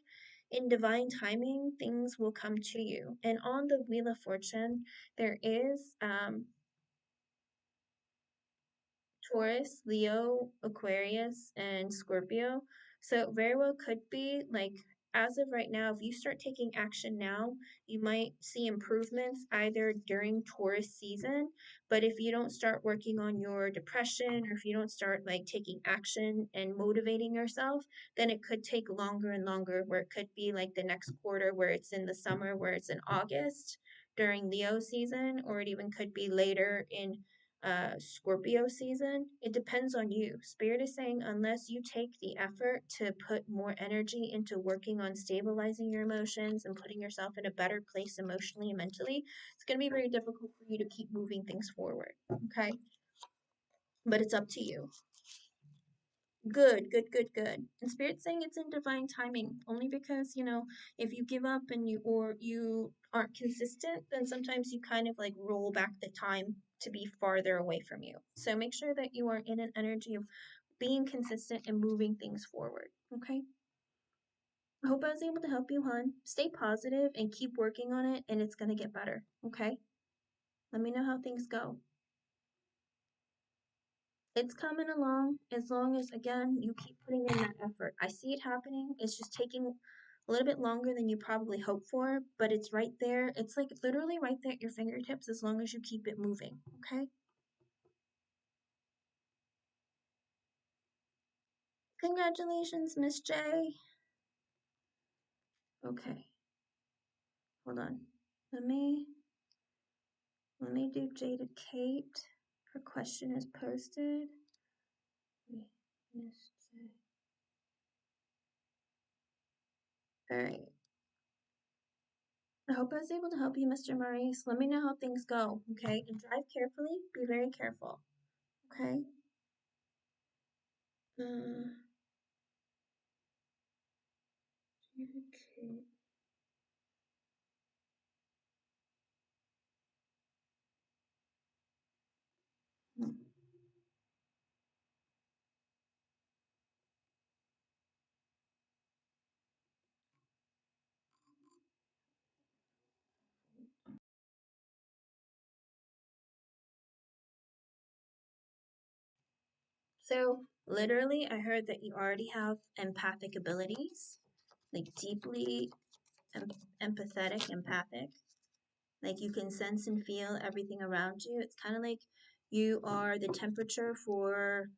Speaker 1: in divine timing, things will come to you. And on the Wheel of Fortune, there is Taurus, Leo, Aquarius, and Scorpio. So it very well could be like, as of right now, if you start taking action now, you might see improvements either during Taurus season. But if you don't start working on your depression, or if you don't start like taking action and motivating yourself, then it could take longer and longer, where it could be like the next quarter, where it's in the summer, where it's in August during Leo season, or it even could be later in Scorpio season. It depends on you. Spirit is saying unless you take the effort to put more energy into working on stabilizing your emotions and putting yourself in a better place emotionally and mentally, it's going to be very difficult for you to keep moving things forward. Okay? But it's up to you. Good, good, good, good. And Spirit's saying it's in divine timing, only because, you know, if you give up and you aren't consistent, then sometimes you kind of like roll back the time to be farther away from you. So make sure that you are in an energy of being consistent and moving things forward. Okay? I hope I was able to help you, hon. Stay positive and keep working on it, and it's gonna get better. Okay? Let me know how things go. It's coming along as long as, again, you keep putting in that effort. I see it happening. It's just taking a little bit longer than you probably hope for, but it's right there. It's like literally right there at your fingertips as long as you keep it moving, okay? Congratulations, Miss J. Okay, hold on. Let me do Jada Kate. Her question is posted. Miss J. All right. I hope I was able to help you, Mr. Maurice. Let me know how things go, okay? And drive carefully. Be very careful, okay? Okay. So, literally, I heard that you already have empathic abilities, like deeply empathetic, empathic. Like you can sense and feel everything around you. It's kind of like you are the temperature for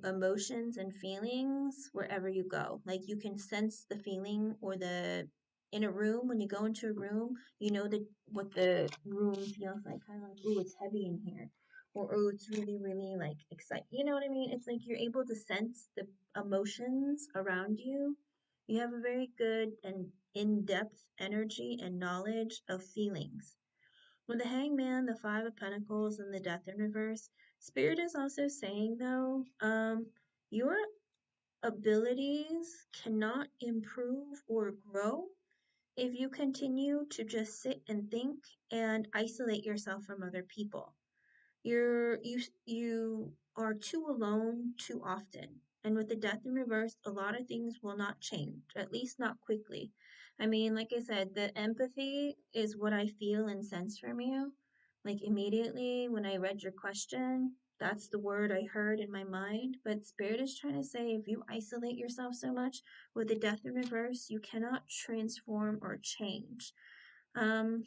Speaker 1: emotions and feelings wherever you go. Like you can sense the feeling or the in a room when you go into a room, you know what the room feels like. Kind of like, ooh, it's heavy in here, or oh, it's really, really like exciting. You know what I mean? It's like you're able to sense the emotions around you. You have a very good and in-depth energy and knowledge of feelings. With the Hangman, the Five of Pentacles, and the Death in reverse, Spirit is also saying though, your abilities cannot improve or grow if you continue to just sit and think and isolate yourself from other people. You are too alone too often. And with the death in reverse, a lot of things will not change, at least not quickly. I mean, like I said, the empathy is what I feel and sense from you. Like immediately when I read your question, that's the word I heard in my mind. But Spirit is trying to say if you isolate yourself so much with the death in reverse, you cannot transform or change. Um,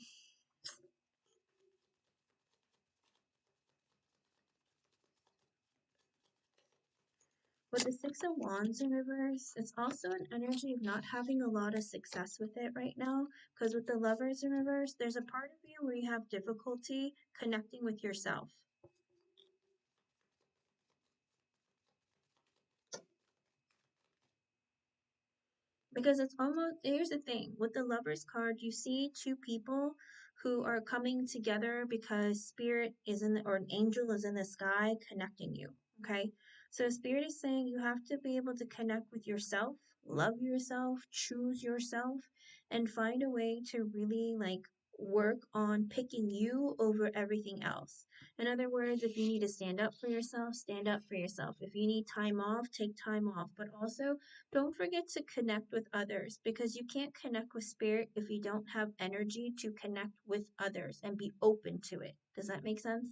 Speaker 1: With the Six of Wands in reverse, it's also an energy of not having a lot of success with it right now. Because with the Lovers in reverse, there's a part of you where you have difficulty connecting with yourself. Because it's almost, here's the thing, with the Lovers card, you see two people who are coming together because Spirit is in the, or an angel is in the sky connecting you, okay? So Spirit is saying you have to be able to connect with yourself, love yourself, choose yourself, and find a way to really like work on picking you over everything else. In other words, if you need to stand up for yourself, stand up for yourself. If you need time off, take time off. But also, don't forget to connect with others because you can't connect with spirit if you don't have energy to connect with others and be open to it. Does that make sense?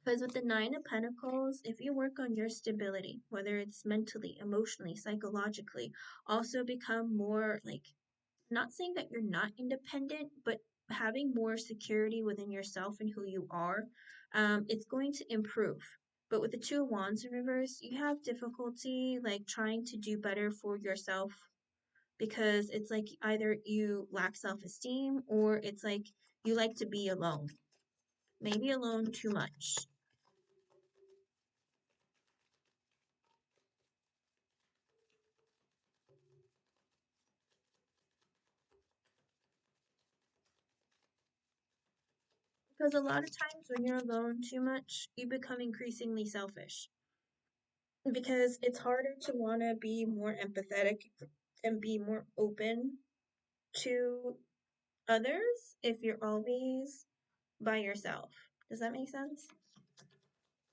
Speaker 1: Because with the Nine of Pentacles, if you work on your stability, whether it's mentally, emotionally, psychologically, also become more like, not saying that you're not independent, but having more security within yourself and who you are, it's going to improve. But with the Two of Wands in reverse, you have difficulty like trying to do better for yourself because it's like either you lack self-esteem or it's like you like to be alone. Maybe alone too much. Because a lot of times when you're alone too much, you become increasingly selfish. Because it's harder to want to be more empathetic and be more open to others if you're always by yourself. Does that make sense?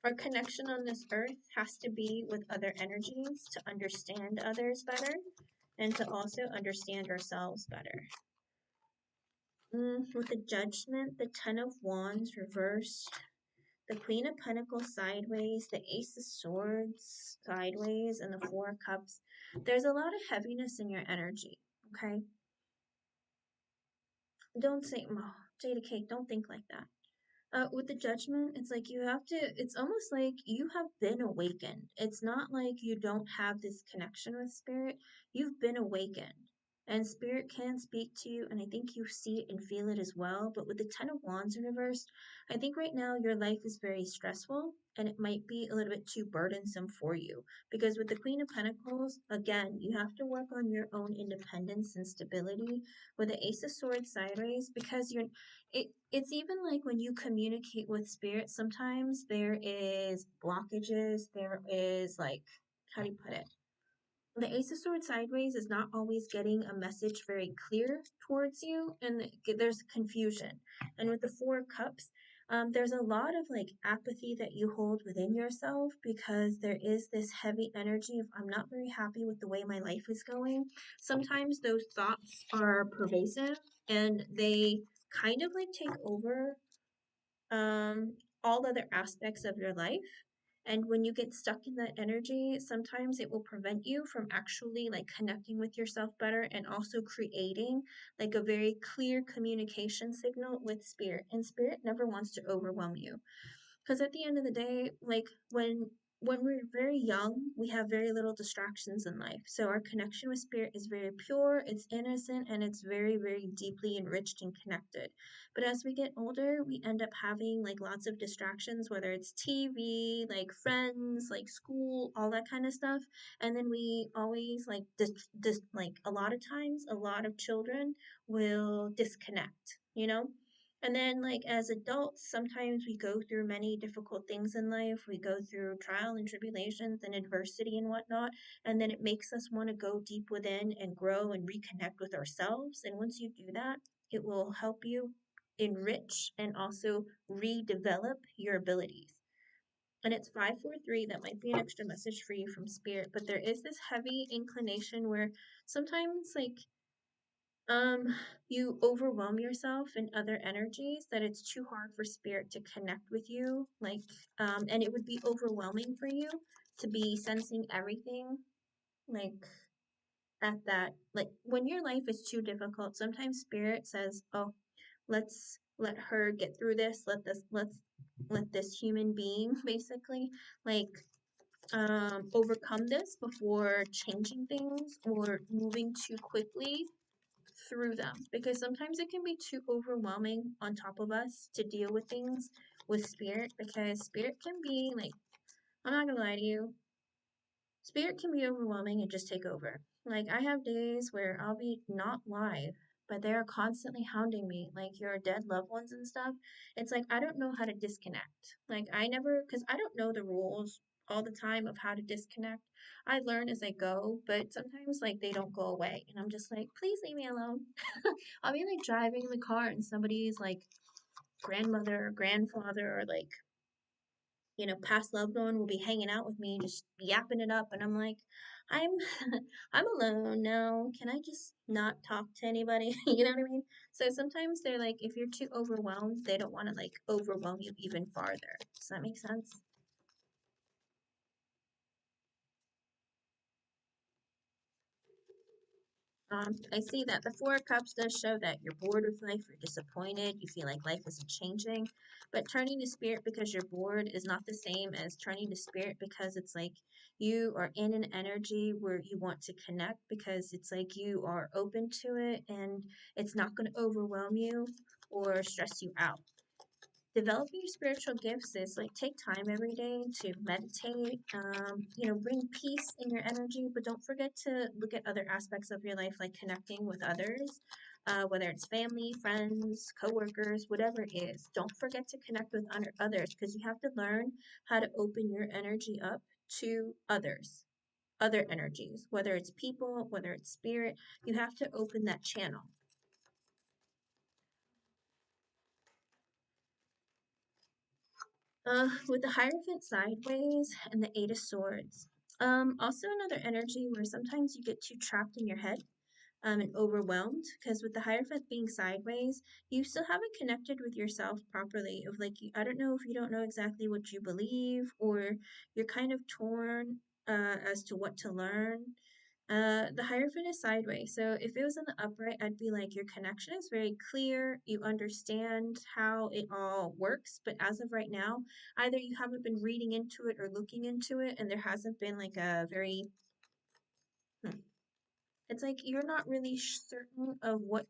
Speaker 1: Our connection on this earth has to be with other energies to understand others better and to also understand ourselves better. With the Judgment, the Ten of Wands reversed, the Queen of Pentacles sideways, the Ace of Swords sideways, and the Four of Cups, there's a lot of heaviness in your energy, okay? Don't say, oh, Jada Cake, don't think like that. With the Judgment, it's like you have to, it's almost like you have been awakened. It's not like you don't have this connection with Spirit. You've been awakened. And Spirit can speak to you, and I think you see it and feel it as well. But with the Ten of Wands in reverse, I think right now your life is very stressful, and it might be a little bit too burdensome for you. Because with the Queen of Pentacles, again, you have to work on your own independence and stability. With the Ace of Swords sideways, because it's even like when you communicate with Spirit, sometimes there is blockages, there is like, how do you put it? The Ace of Swords sideways is not always getting a message very clear towards you, and there's confusion. And with the Four of Cups, there's a lot of like apathy that you hold within yourself because there is this heavy energy of I'm not very happy with the way my life is going. Sometimes those thoughts are pervasive and they kind of like take over all other aspects of your life. And when you get stuck in that energy, sometimes it will prevent you from actually like connecting with yourself better and also creating like a very clear communication signal with Spirit. And Spirit never wants to overwhelm you. Because at the end of the day, like when we're very young, we have very little distractions in life. So our connection with Spirit is very pure, it's innocent, and it's very, very deeply enriched and connected. But as we get older, we end up having like lots of distractions, whether it's TV, like friends, like school, all that kind of stuff. And then we always like like a lot of times, a lot of children will disconnect, you know? And then, like, as adults, sometimes we go through many difficult things in life. We go through trial and tribulations and adversity and whatnot. And then it makes us want to go deep within and grow and reconnect with ourselves. And once you do that, it will help you enrich and also redevelop your abilities. And it's 543. That might be an extra message for you from Spirit. But there is this heavy inclination where sometimes, like, um you overwhelm yourself in other energies that it's too hard for Spirit to connect with you, like and it would be overwhelming for you to be sensing everything like at that, like when your life is too difficult, sometimes Spirit says, oh, let's let her get through this, let this human being basically like overcome this before changing things or moving too quickly through them, because sometimes it can be too overwhelming on top of us to deal with things with Spirit, because Spirit can be like, I'm not gonna lie to you, Spirit can be overwhelming and just take over. Like, I have days where I'll be not live, but they're constantly hounding me, like your dead loved ones and stuff. It's like I don't know how to disconnect. Like, I never, because I don't know the rules all the time of how to disconnect. I learn as I go, but sometimes like they don't go away, and I'm just like, please leave me alone. I'll be like driving in the car, and somebody's like grandmother or grandfather or like past loved one will be hanging out with me, just yapping it up, and I'm like, I'm, I'm alone now. Can I just not talk to anybody? You know what I mean? So sometimes they're like, if you're too overwhelmed, they don't want to like overwhelm you even farther. Does that make sense? I see that the Four of Cups does show that you're bored with life, you're disappointed, you feel like life isn't changing. But turning to Spirit because you're bored is not the same as turning to Spirit because it's like you are in an energy where you want to connect, because it's like you are open to it and it's not going to overwhelm you or stress you out. Developing your spiritual gifts is like take time every day to meditate, bring peace in your energy, but don't forget to look at other aspects of your life, like connecting with others, whether it's family, friends, coworkers, whatever it is. Don't forget to connect with others, because you have to learn how to open your energy up to others, other energies, whether it's people, whether it's Spirit. You have to open that channel. With the Hierophant sideways and the Eight of Swords. Also another energy where sometimes you get too trapped in your head. and overwhelmed, because with the Hierophant being sideways, you still haven't connected with yourself properly. Of like, I don't know if you don't know exactly what you believe, or you're kind of torn as to what to learn. The Hierophant is sideways. So if it was in the upright, I'd be like, your connection is very clear. You understand how it all works. But as of right now, either you haven't been reading into it or looking into it, and there hasn't been like a very, it's like you're not really certain of what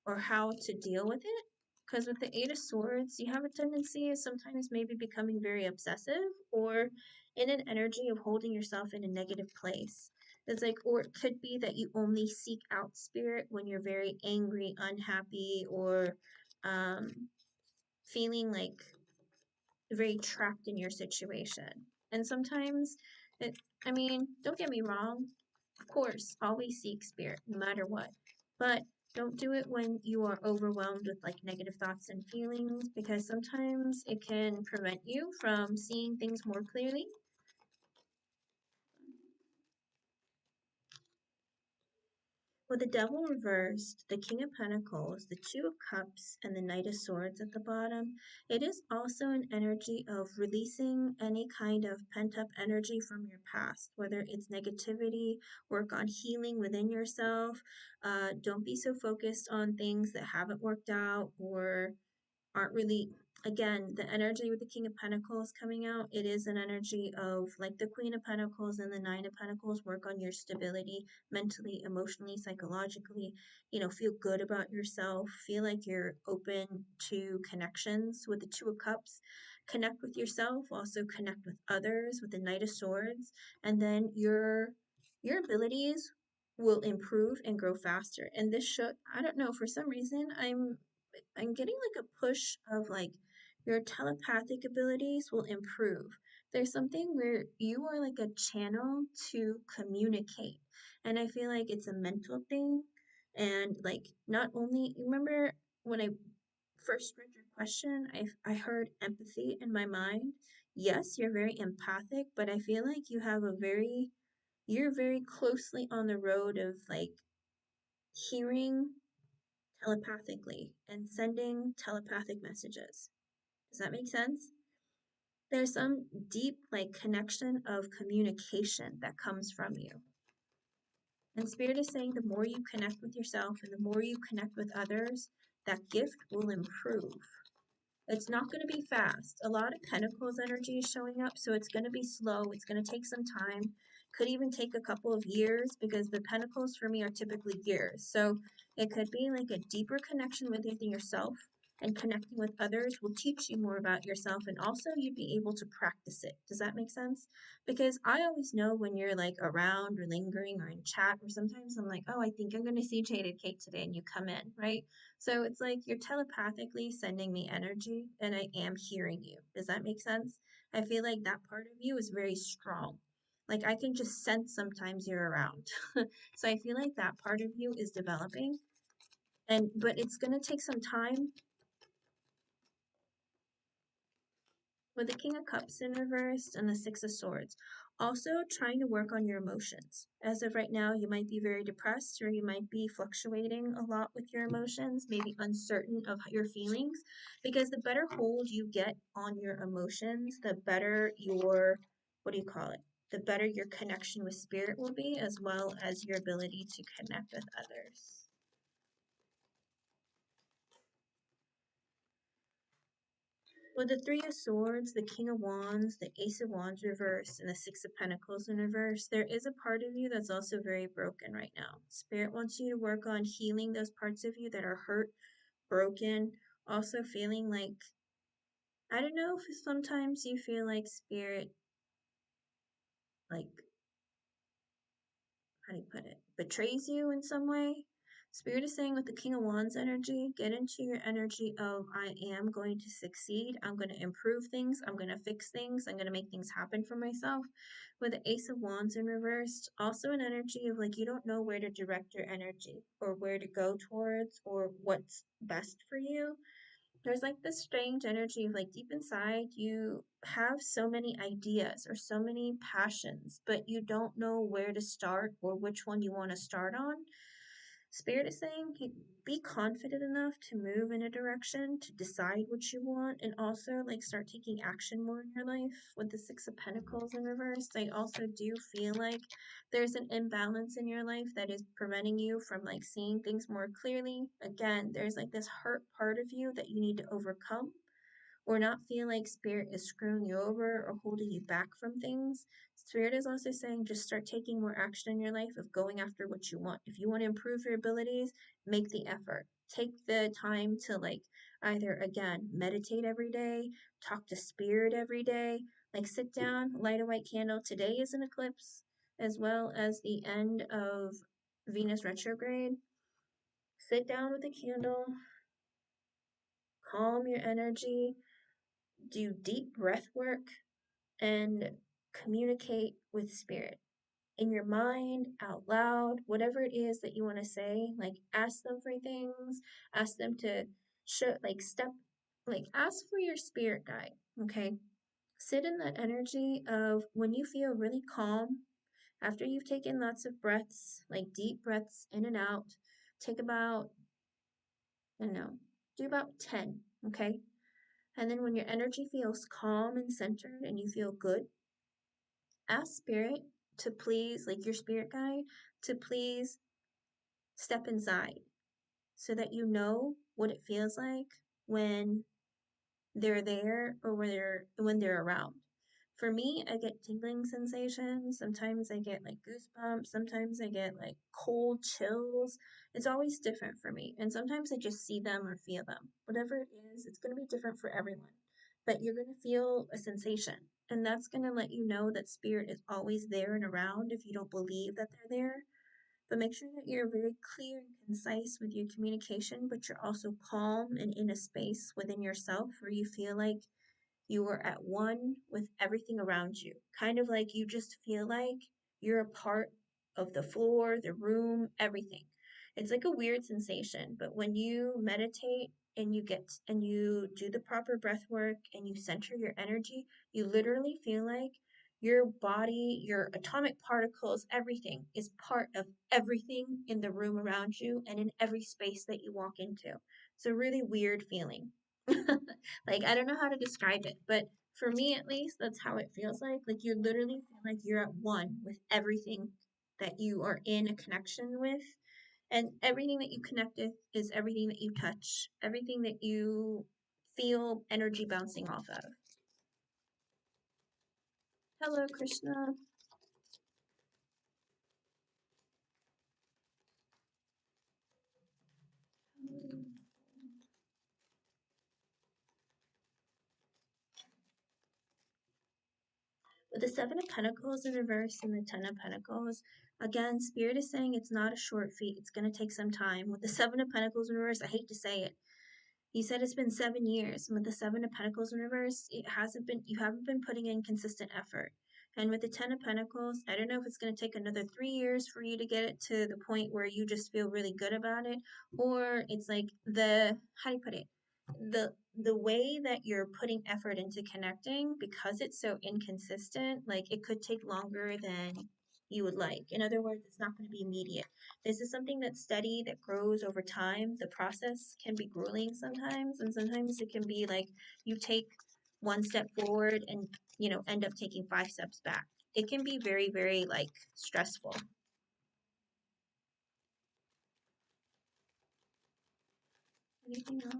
Speaker 1: or how to deal with it. Because with the Eight of Swords, you have a tendency of sometimes maybe becoming very obsessive or in an energy of holding yourself in a negative place. It's like, or it could be that you only seek out spirit when you're very angry, unhappy, or feeling like very trapped in your situation. And sometimes, it, I mean, don't get me wrong, of course, always seek spirit, no matter what. But don't do it when you are overwhelmed with like negative thoughts and feelings, because sometimes it can prevent you from seeing things more clearly. With the Devil reversed, the King of Pentacles, the Two of Cups, and the Knight of Swords at the bottom, it is also an energy of releasing any kind of pent-up energy from your past, whether it's negativity, work on healing within yourself. Don't be so focused on things that haven't worked out or aren't really, again, the energy with the King of Pentacles coming out, it is an energy of like the Queen of Pentacles and the Nine of Pentacles. Work on your stability mentally, emotionally, psychologically. Feel good about yourself, feel like you're open to connections. With the Two of Cups, connect with yourself, also connect with others with the Knight of Swords, and then your abilities will improve and grow faster. And this should, I don't know, for some reason I'm getting like a push of like your telepathic abilities will improve. There's something where you are like a channel to communicate. And I feel like it's a mental thing. And like not only, you remember when I first read your question, I heard empathy in my mind. Yes, you're very empathic, but I feel like you're very closely on the road of like hearing telepathically and sending telepathic messages. Does that make sense? There's some deep like connection of communication that comes from you. And Spirit is saying the more you connect with yourself and the more you connect with others, that gift will improve. It's not going to be fast. A lot of Pentacles energy is showing up, so it's going to be slow. It's going to take some time. Could even take a couple of years, because the Pentacles for me are typically years. So it could be like a deeper connection within yourself, and connecting with others will teach you more about yourself, and also you'd be able to practice it. Does that make sense? Because I always know when you're like around or lingering or in chat, or sometimes I'm like, oh, I think I'm going to see Jaded Kate today, and you come in, right? So it's like you're telepathically sending me energy and I am hearing you. Does that make sense? I feel like that part of you is very strong. Like I can just sense sometimes you're around. So I feel like that part of you is developing. But it's going to take some time. With the King of Cups in reverse and the Six of Swords. Also trying to work on your emotions. As of right now, you might be very depressed, or you might be fluctuating a lot with your emotions, maybe uncertain of your feelings, because the better hold you get on your emotions, the better your, what do you call it? The better your connection with spirit will be, as well as your ability to connect with others. With the Three of Swords, the King of Wands, the Ace of Wands reversed, and the Six of Pentacles in reverse, there is a part of you that's also very broken right now. Spirit wants you to work on healing those parts of you that are hurt, broken, also feeling like, I don't know if sometimes you feel like Spirit, like, how do you put it, betrays you in some way. Spirit is saying with the King of Wands energy, get into your energy of I am going to succeed. I'm going to improve things. I'm going to fix things. I'm going to make things happen for myself. With the Ace of Wands in reversed, also an energy of like you don't know where to direct your energy or where to go towards or what's best for you. There's like this strange energy of like deep inside, you have so many ideas or so many passions, but you don't know where to start or which one you want to start on. Spirit is saying be confident enough to move in a direction, to decide what you want, and also like start taking action more in your life. With the Six of Pentacles in reverse, I also do feel like there's an imbalance in your life that is preventing you from like seeing things more clearly. Again, there's like this hurt part of you that you need to overcome or not feel like spirit is screwing you over or holding you back from things. Spirit is also saying just start taking more action in your life of going after what you want. If you want to improve your abilities, make the effort. Take the time to like either again meditate every day, talk to spirit every day, like sit down, light a white candle. Today is an eclipse as well as the end of Venus retrograde. Sit down with a candle, calm your energy, do deep breath work, and communicate with spirit in your mind, out loud, whatever it is that you want to say. Like ask them for things, ask them to show, like step, like ask for your spirit guide. Okay, sit in that energy of when you feel really calm after you've taken lots of breaths, like deep breaths in and out. Take about, I don't know, do about 10. Okay, and then when your energy feels calm and centered and you feel good, ask spirit to please, like your spirit guide, to please step inside so that you know what it feels like when they're there or when they're around. For me, I get tingling sensations. Sometimes I get like goosebumps. Sometimes I get like cold chills. It's always different for me. And sometimes I just see them or feel them. Whatever it is, it's going to be different for everyone. But you're going to feel a sensation. And that's going to let you know that spirit is always there and around if you don't believe that they're there. But make sure that you're very clear and concise with your communication, but you're also calm and in a space within yourself where you feel like you are at one with everything around you. Kind of like you just feel like you're a part of the floor, the room, everything. It's like a weird sensation, but when you meditate and you do the proper breath work and you center your energy, you literally feel like your body, your atomic particles, everything is part of everything in the room around you and in every space that you walk into. It's a really weird feeling. Like, I don't know how to describe it, but for me at least, that's how it feels like. Like, you literally feel like you're at one with everything that you are in a connection with. And everything that you connect with is everything that you touch, everything that you feel energy bouncing off of. Hello, Krishna. With the Seven of Pentacles in reverse and the Ten of Pentacles, again, Spirit is saying it's not a short feat. It's going to take some time. With the Seven of Pentacles in reverse, I hate to say it. He said it's been 7 years. And with the Seven of Pentacles in reverse, you haven't been putting in consistent effort. And with the Ten of Pentacles, I don't know if it's going to take another 3 years for you to get it to the point where you just feel really good about it, or it's like how do you put it? The way that you're putting effort into connecting, because it's so inconsistent, like it could take longer than you would like. In other words, it's not going to be immediate. This is something that's steady, that grows over time. The process can be grueling sometimes, and sometimes it can be like you take one step forward and, end up taking 5 steps back. It can be very, very like stressful. Anything else?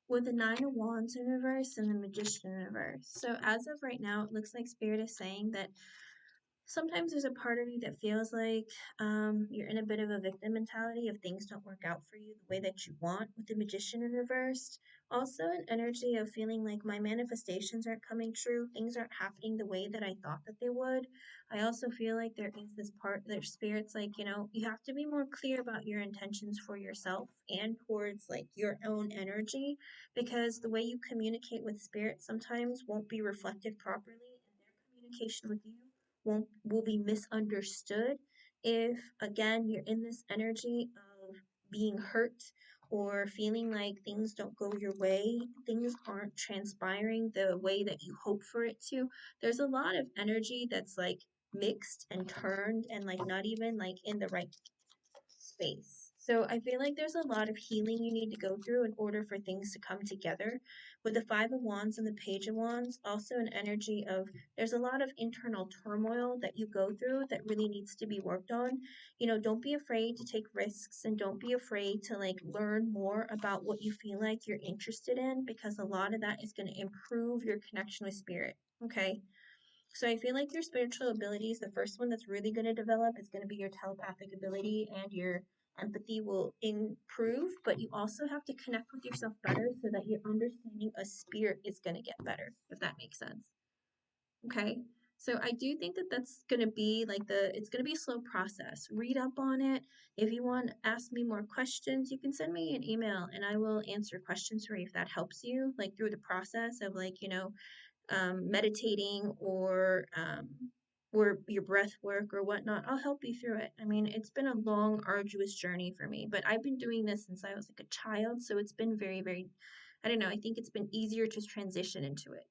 Speaker 1: With the Nine of Wands in reverse and the Magician in reverse. So as of right now, it looks like Spirit is saying that Sometimes there's a part of you that feels like you're in a bit of a victim mentality if things don't work out for you the way that you want with the magician in reversed. Also, an energy of feeling like my manifestations aren't coming true, things aren't happening the way that I thought that they would. I also feel like there is this part that spirit's like, you have to be more clear about your intentions for yourself and towards like your own energy, because the way you communicate with spirit sometimes won't be reflected properly, and their communication with you will be misunderstood if again you're in this energy of being hurt or feeling like things don't go your way, things aren't transpiring the way that you hope for it to. There's a lot of energy that's like mixed and turned and like not even like in the right space. So I feel like there's a lot of healing you need to go through in order for things to come together. With the Five of Wands and the Page of Wands, also an energy of there's a lot of internal turmoil that you go through that really needs to be worked on. Don't be afraid to take risks and don't be afraid to like learn more about what you feel like you're interested in, because a lot of that is going to improve your connection with spirit. Okay. So I feel like your spiritual abilities, the first one that's really going to develop is going to be your telepathic ability, and your empathy will improve, but you also have to connect with yourself better so that your understanding of spirit is going to get better, if that makes sense. Okay. So I do think that that's going to be like it's going to be a slow process. Read up on it. If you want to ask me more questions, you can send me an email and I will answer questions for you if that helps you, like through the process of like, meditating or your breath work or whatnot. I'll help you through it. I mean, it's been a long, arduous journey for me, but I've been doing this since I was like a child, so it's been very, very, I don't know, I think it's been easier to transition into it.